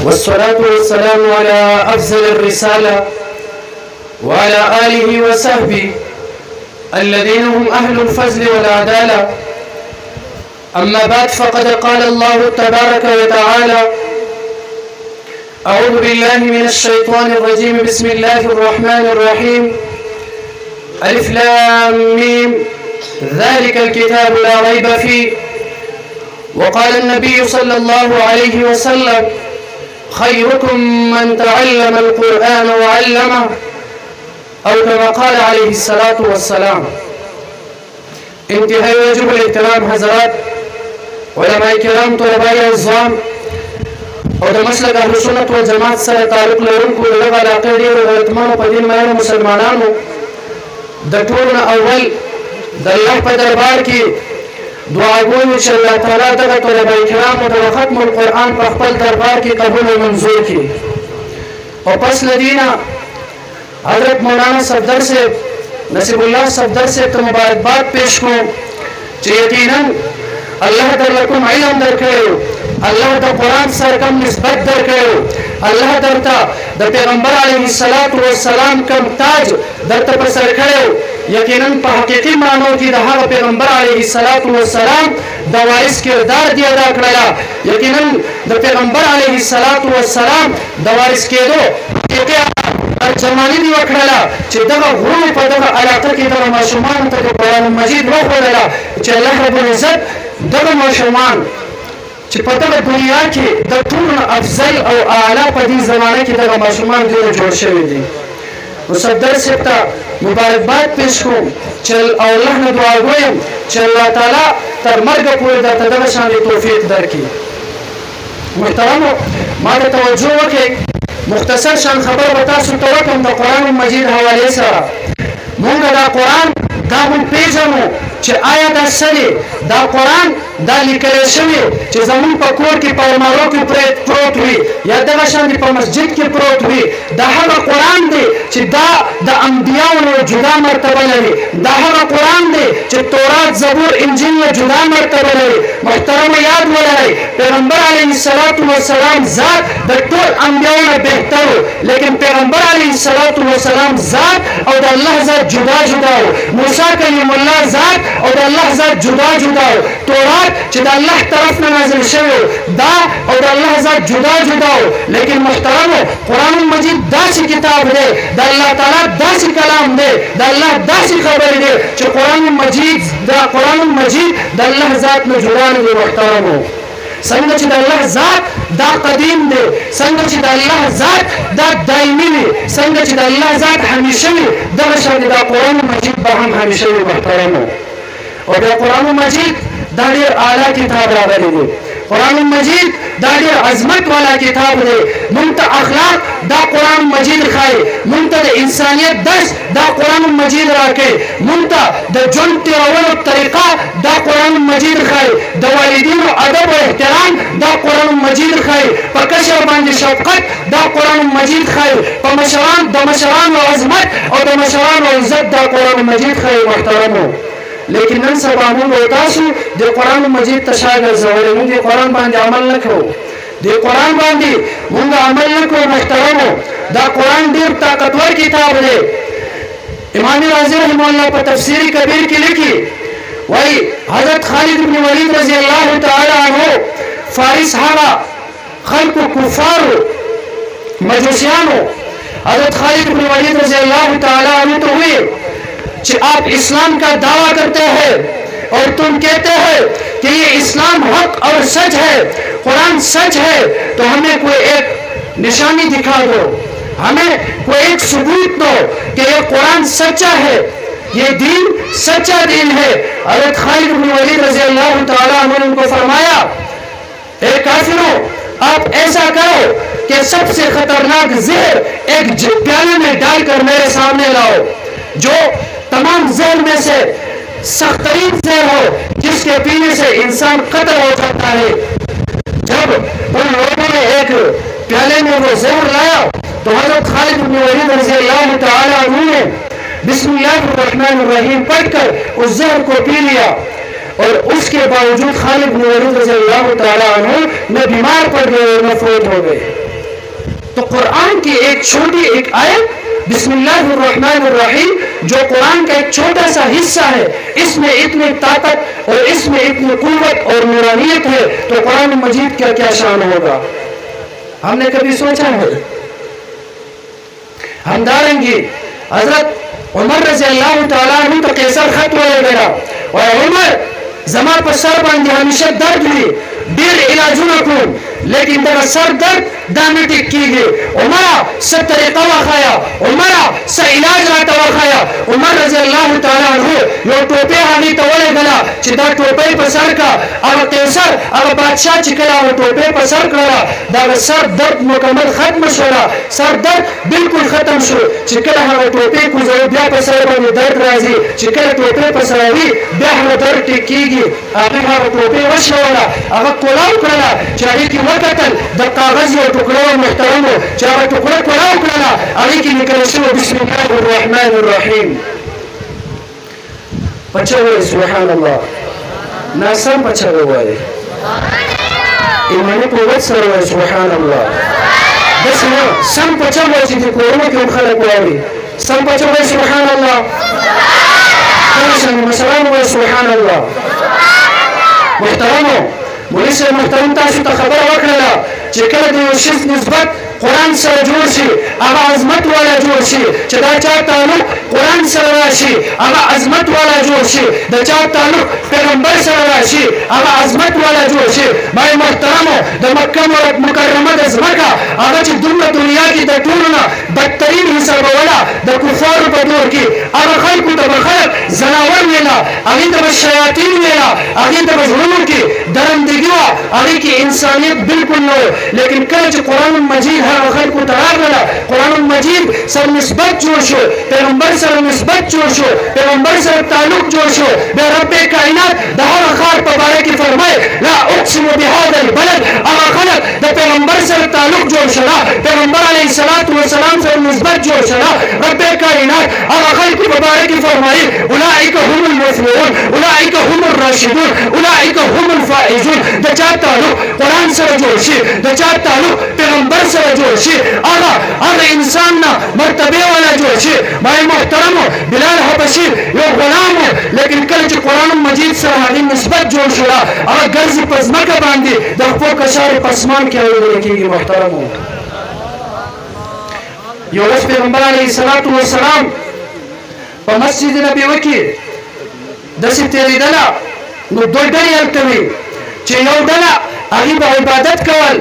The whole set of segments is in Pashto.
والصلاة والسلام على أفضل الرسالة وعلى آله وصحبه الذين هم أهل الفضل والعدالة. أما بعد، فقد قال الله تبارك وتعالى: أعوذ بالله من الشيطان الرجيم، بسم الله الرحمن الرحيم، ألف لام ميم، ذلك الكتاب لا ريب فيه. وقال النبي صلى الله عليه وسلم: خيركم من تعلم القرآن وعلمه، أو كما قال عليه الصلاة والسلام. انتهى يجب الاحترام حضرات علماء کرام، طلباء اعزام او د مسلک اهل سنت والجماعت سره تعلق لرونکو دغه علاقې ډېرو غیرتمنو په دین مینو مسلمانانو، د ټولو نه اول د الله په دربار کې دعاګویو چې الله تعالی دغه طلباء کرامو د ختم القرآن په خپل دربار کې قبول او منظور کړي. او پس له دې نه حضرت مولانا صفدر صاحب نصیب الله صفدر صاحب ته مبارکباد پیش کوم چې یقینا الله در کوم علم درکړو، الله د قرآن سره کوم نسبت درکړو، الله درته د پیغمبر علیه الصلاۃ والسلام کوم تاج درته پر سر کړو. یقینا په حقیقي معنو کې د هغه پیغمبر علیه الصلاۃ والسلام د وارث کردار دی ادا کړل. یقینا د پیغمبر علیه الصلاۃ والسلام د وارث کېدو ترجمانی دی وکړه چې دغه غرو په دغه علاقه کې دغه ماشومان ته قرآن مجید وښودله چې الله رب العزت دغه ماشومان چې په دغه دنیا کې د ټولو افضل او اعلی په دې زمانه کې دغه ماشومان ډېر جوړ شوي دي. نو صفدر صاحب ته مبارکباد پیش کوم چې او الله نه دعا کوم چې الله تعالی تر مرګه پورې درته دغه شانې توفیق درکړي. محترمو، ما ته توجه وکړئ، مختصر شان خبر به تاسو ته وکړم د قرآن مجید حوالې سره. مونږ دا قرآن دا مونږ پېژنو چې آیا دا څه دی، دا قرآن دا لیکلی شوی چې زمونږ په کور کې په المارو کې پروت وي یا دغه شان په مسجد کې پروت وي، دا هغه قرآن دی چې دا د انبیاو نه جدا مرتبه لري، دا هغه قرآن دی چې تورات زبور انجیل نه جدا مرتبه لري. محترمه یاد ولرئ، پیغمبر علیه الصلاۃ والسلام ذات د ټول انبیاو نه بهتر و، لیکن پیغمبر علیه الصلاۃ والسلام ذات او د الله ذات جدا جدا و. موسی کلیم الله ذات او د الله ذات جدا جدا و. تورات چې د الله طرف نه نازل شوی دا او د الله ذات جدا جدا و. لیکن محترمو، قرآن مجید داسې کتاب دی، د الله تعالی داسې کلام دی، د الله داسې خبرې دی چې قرآن مجید د الله ذات نه جدا نه دی. محترمو، څنګه چې د الله ذات دا قدیم دی، څنګه چې د الله ذات دا دایمي وي، څنګه چې د الله ذات همیشه وي، دغه شان دا قرآن مجید به هم همیشه وي. محترمو، او دا قرآن مجید دا ډېر اعلی کتاب راغلی دی. قرآن مجید دا ډېر عظمت والا کتاب دی. مونږ ته اخلاق دا قرآن مجید ښایي، مونږ ته د انسانیت درس دا قرآن مجید راکوي، مونږ ته د ژوند تېرولو طریقه دا قرآن مجید ښایي، د والدینو ادب او احترام دا قرآن مجید ښایي، په کشر باندې شفقت دا قرآن مجید ښایي، په د مشرانو عظمت او د مشرانو عزت دا قرآن مجید ښایي. محترمو، لیکن نن سبا موږ او تاسو د قرآن مجید ته شا ګرځولې، موږ د قرآن باندې عمل نه کوو، د قرآن باندې موږ عمل نه کوو. محترمو، دا قرآن ډېر طاقتور کتاب دی. امام رازي رحمه الله په تفسیر کبیر کې لیکي، وایي حضرت خالد بن ولید رضی الله تعالی عنہ فارس هغه خلکو کفارو مجوسیانو حضرت خالد بن ولید رضی الله تعالی عنہ ته وایي کہ آپ اسلام کا دعویٰ کرتے ہیں اور تم کہتے ہیں کہ یہ اسلام حق اور سچ ہے، قرآن سچ ہے، تو ہمیں کوئی ایک نشانی دکھا دو، ہمیں کوئی ایک ثبوت دو کہ یہ قرآن سچا ہے، یہ دین سچا دین ہے. حضرت خالد بن ولید رضی اللہ تعالیٰ عنہ نے ان کو فرمایا، اے کافروں، آپ ایسا کرو کہ سب سے خطرناک زہر ایک پیالے میں ڈال کر میرے سامنے لاؤ، جو تمام زہر میں سے سخت ترین زہر ہو، جس کے پینے سے انسان قتل ہو جاتا ہے. جب ان لوگوں نے ایک پیالے میں وہ زہر لایا تو حضرت خالد بن ولید رضی اللہ تعالی عنہ نے بسم اللہ الرحمن الرحیم پڑھ کر اس زہر کو پی لیا، اور اس کے باوجود خالد بن ولید رضی اللہ تعالی عنہ نہ بیمار پڑ گئے نہ فوت ہو گئے. तो कुरान की एक छोटी एक आयत बिस्मिल्लाहिर्रहमानिर्रहीम जो कुरान का एक छोटा सा हिस्सा है, इसमें इतनी ताकत और इसमें इतनी कुव्वत और नूरानियत है, तो कुरान मजीद क्या क्या शान होगा। हमने कभी सोचा है? हम डालेंगे हजरत उमर रज़ी अल्लाह तआला अन्हु तो कैसर खत वगैरह और उमर जमा पर सर बांधे हमेशा दर्द हुई डेर इलाजों को, लेकिन दर सर दर्द दाने टिक की गई। उमरा से तरीका वखाया, उमरा से इलाज राता वखाया। उमर रज़ी अल्लाह तआला अन्हु यो टोपे हानी तवले गला चिदा टोपे पसर का अब कैसर अब बादशाह चिकला वो टोपे पसर करा दर सर दर्द मुकम्मल खत्म शोरा, सर दर्द बिल्कुल खत्म शो। चिकला हम टोपे को जो ब्या पसर बने दर्द राजी चिकला टोपे पसरावी ब्या हम दर्द टिक की गई। आखिर हम टोपे वशोरा अब कोलाव करा चाहे कि वकतल द कागज और टुकड़ा मुहतरमो चाहे टुकड़ा कोलाव करा अली की निकल से बिस्मिल्लाहिर्रहमानिर्रहीम पचा हुए सुभान अल्लाह नासम पचा हुआ है ईमानी कुव्वत सर हुआ सुभान अल्लाह बस ना सम पचा हुआ जितने कोरोना के खलक हुआ सम पचा हुआ सुभान अल्लाह मसलाम हुआ सुभान अल्लाह मुहतरमो मुलिस मुहतरम तासु ता खबर वकड़ा चिकल दे शिस निस्बत कुरान से जोड़ सी अब अजमत वाला जोड़ सी चदा चा ताल्लुक कुरान से राशि अब अजमत वाला जोड़ सी दचा ताल्लुक पैगंबर से राशि अब अजमत वाला जोड़ सी भाई मुहतरमो द मक्का मुकर्रमा द मक्का अब च दुनिया की द टूरना बदतरीन हिसाब वाला द कुफार बदूर की अब खल्क द खल्क जनावर मेला अभी द शयातीन मेला अभी द जुनून की दरंदगिया अभी की इंसानियत बिल्कुल नो, लेकिन कल च कुरान मजीद हर वक्त को तरार गला कुरान मजीद सर निस्बत जोशो पैगंबर सर निस्बत जोशो पैगंबर सर ताल्लुक जोशो बे रब्बे कायनात दहर खार पबारे की फरमाए ला उक़सिमु बिहादल बलद अब खलक द पैगंबर सर ताल्लुक जोशला पैगंबर अलैहिस्सलातु वस्सलाम सर निस्बत जोशला रब्बे कायनात अब खलक पबारे की फरमाए उलाइका हुमुल मुफ्लिहून उलाइका हुमुर राशिदून उलाइका हुमुल फाइजून द चार ताल्लुक कुरान सर जोशी द चार ताल्लुक पैगंबर सर जोशी आगा आगा इंसान ना मर्तबे वाला जोशी भाई मुहतरम बिलाल हबशी यो गुलाम लेकिन कल जो कुरान मजीद सर हादी निस्बत जोश हुआ और गर्ज पज़मा का बांधी दफो कशार पसमान के आगे लिखेगी मुहतरम यो रस पैगंबर अलैहिस्सलातु वस्सलाम व मस्जिद नबी वकी दसी तेरी दला नु दोडई अलतवी चे यो दला आगे इबादत कवल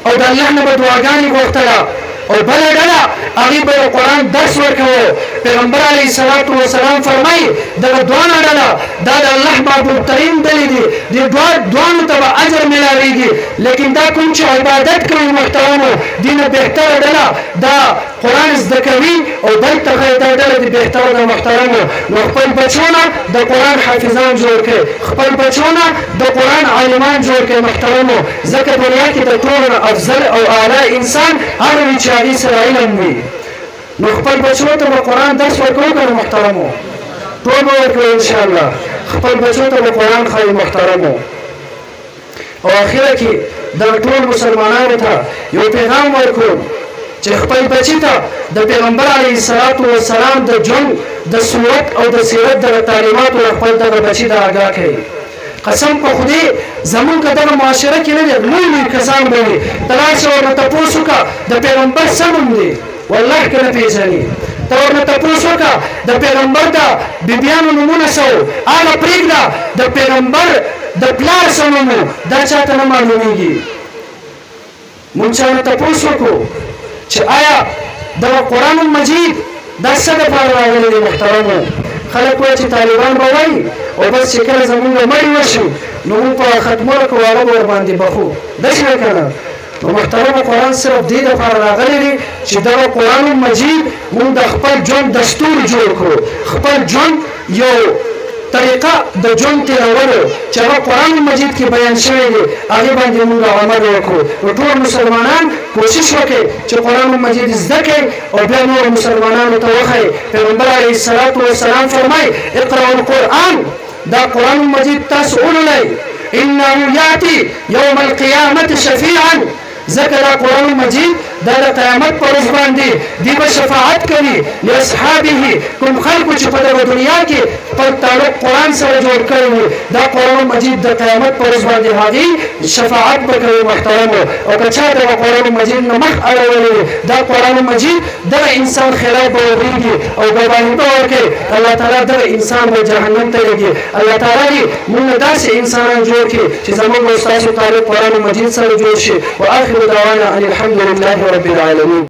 और अल्लाह ने दुआगानी गोख्तला और बल डला आगे बे कुरान 10 वर्क हो पैगंबर अलैहिस्सलातु वस्सलाम फरमाई द दुआना डला दाद अल्लाह महबूब तरीन दली दी ये दुआन तब अजर मिलावेगी, लेकिन दा कुछ इबादत करी मुहतरम दिन बेहतर डला दा कुरान ज़कवी और बल तगैर डला दी बेहतर दा मुहतरम व खपल बचोना द कुरान हाफिजान जोड़ के खपल बचोना द कुरान आलिमान जोड़ के मुहतरम ज़क दुनिया की तौर अफजल और आला इंसान हर विचारी से इल्म भी खपल बचो तो कुरान 10 वर्कों का मुहतरम हो तो वो इंशाअल्लाह खपल बचो तो कुरान खाई मुहतरम हो और आखिर की दरटोल मुसलमानों था यो पैगाम वर्को खपल बची था द पैगंबर अलैहिस्सलातु वस्सलाम द जंग द सूरत और द सीरत द तालीमात और खपल द बची द आगाह है कसम को खुदी जमन का दर मुआशरा के लिए मुल्ली कसान बने तलाश और तपोसु का द पैगंबर समुंदे वल्लाह के नबी सनी तौर न तपोसु का द पैगंबर दा बिबियान नमूना सो आला प्रीगदा द पैगंबर द प्लार समुनु दा चाहता न मालूमेगी मुंचा न तपोसु को च आया द कुरान मजीद द सद फारवाले मुहतरम खलक वे तालिबान बवाई और बस शिकल जमीन में मरी वशु नुमु पर खत्मों को वाला और बांधी बखू दस है करना तो मुहतरम कुरान सिर्फ दी दफा रागली चिदर कुरान मजीद मुंद खपल जोन दस्तूर जोड़ को खपल जोन यो तरीका द जोन तेरावलो चलो कुरान मजीद की बयान शेरे आगे बांधी मुंगा अमल रखो तो टूर मुसलमानान कोशिश वके जो कुरान मजीद ज़के और बेनूर मुसलमानान तवखे पैगंबर अलैहिस्सलातु वस्सलाम फरमाए इक़राउल कुरान दा कुरान मजीद तसउल लै इन्नहु याती यौमल क़ियामत शफीअन ځکه دا قرآن مجید دا د قیامت پر ورځ باندې دی به شفاعت کوي لاصحابه کوم خلکو چې په دغه دنیا کې خپل تعلق قرآن سره جوړ کړی وي دا قرآن مجید د قیامت پر ورځ باندې هغې شفاعت به کوي محترمو او که چا دغه قرآن مجید نه مخ اړولی دا قرآن مجید دغه انسان خلاف به وغېږي او قرباني به ورکوي الله تعالی دغه انسان به جهنم ته لېږي الله تعالی دې موږ داسې انسانان جوړ کړي چې زموږ او ستاسو تعلق قرآن مجید سره جوړ شي واخر دعوانا ان الحمد لله رب العالمين